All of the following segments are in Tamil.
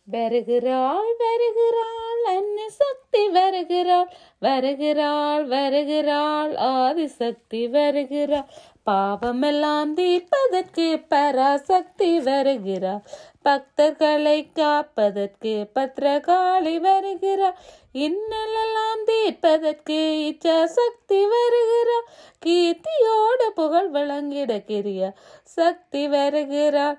வருகிறாள் வருகிறாள் அன்னை சக்தி வருகிறாள் வருகிறாள் வருகிறாள் ஆதிசக்தி வருகிறாள் பாவமெல்லாம் தீர்ப்பதற்கு பராசக்தி வருகிறாள் பக்தர்களை காப்பதற்கு பத்ரகாளி வருகிறாள் இன்னலெல்லாம் தீர்ப்பதற்கு இச்சா சக்தி வருகிறாள் கீர்த்தியோடு புகழ் விளங்கிட கிரியா சக்தி வருகிறாள்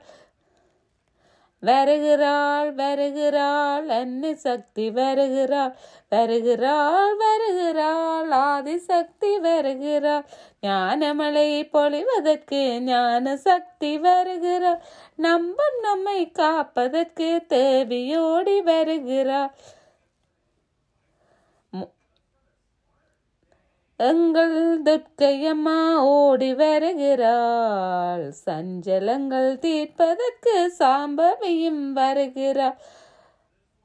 வருகிறாள் வருகிறாள் அன்னை சக்தி வருகிறாள் வருகிறாள் வருகிறாள் ஆதிசக்தி வருகிறாள் ஞானமலை பொழிவதற்கு ஞான சக்தி வருகிறாள் நம்மை காப்பதற்கு தேவியோடி வருகிறாள் எங்கள் துர்க்கையம்மா ஓடி வருகிறாள் சஞ்சலங்கள் தீர்ப்பதற்கு சாம்பவியும் வருகிறாள்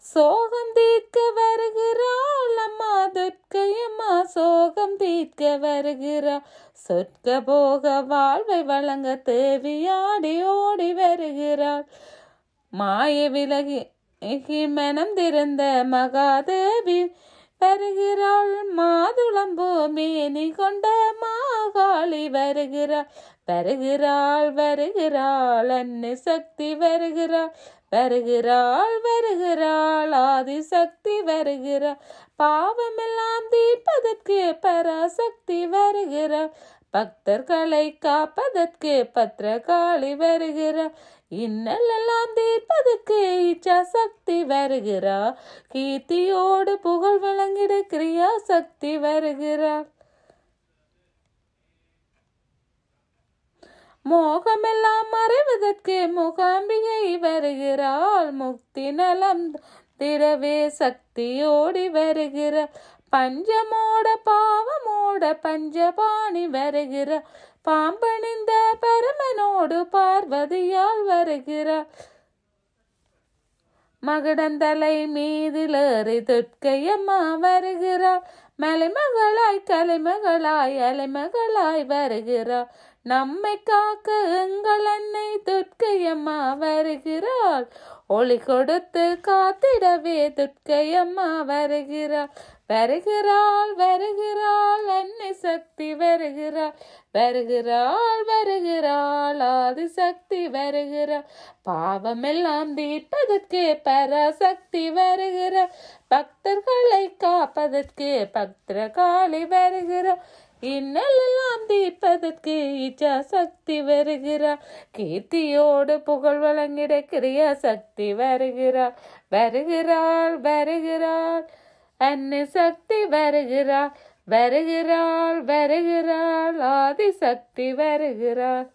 சோகம் தீர்க்க வருகிறாள் அம்மா துர்க்கையம்மா சோகம் தீர்க்க வருகிறாள் சொர்க்க போக வாழ்வை வழங்க தேவியாடி ஓடி வருகிறாள் மாய விலகி மனம் திறந்த மகாதேவி வருகிறாள் மாதுளம்பூ மேனி கொண்ட மாகாளி வருகிறாள் வருகிறாள் வருகிறாள் அன்னை சக்தி வருகிறாள் வருகிறாள் வருகிறாள் ஆதிசக்தி வருகிறாள் பாவமெல்லாம் தீர்ப்பதற்கு பராசக்தி வருகிறாள் பக்தர்களை காப்பதற்கு பத்ரகாளி வருகிறாள் இன்னலெல்லாம் தீர்ப்பதற்கு இச்சா சக்தி வருகிறாள் கீர்த்தியோடு புகழ் விளங்கிட கிரியா சக்தி வருகிறாள் மோகமெல்லாம் மறைவதற்கு மூகாம்பிகை வருகிறாள் முக்தி நலம் திரவே சக்தியோடி வருகிறாள் பஞ்சமோட பாவமோட பஞ்சபாணி வருகிறாள் பாம்பணிந்த பரமனோடு பார்வதியால் வருகிறாள் மகடந்தலை மீதிலேறி துர்க்கையம்மா வருகிறாள் மலைமகளாய் கலைமகளாய் அலைமகளாய் வருகிறாள் நம்மை காக்க எங்கள் அன்னை துர்க்கையம்மா வருகிறாள் ஒளி கொடுத்து காத்திடவே துர்க்கையம்மா வருகிறாள் வருகிறாள் வருகிறாள் அன்னை சக்தி வருகிறாள் வருகிறாள் வருகிறாள் ஆதிசக்தி வருகிறாள் பாவமெல்லாம் தீர்ப்பதற்கு பராசக்தி வருகிறாள் பக்தர்களை காப்பதற்கு பத்ரகாளி வருகிறாள் இன்னலெல்லாம் தீர்ப்பதற்கு இச்சா சக்தி வருகிறாள் கீர்த்தியோடு புகழ் வழங்கிட கிரியா சக்தி வருகிறாள் வருகிறாள் வருகிறாள் அன்னை சக்தி வருகிறாள் வருகிறாள் வருகிறாள் ஆதிசக்தி வருகிறாள்.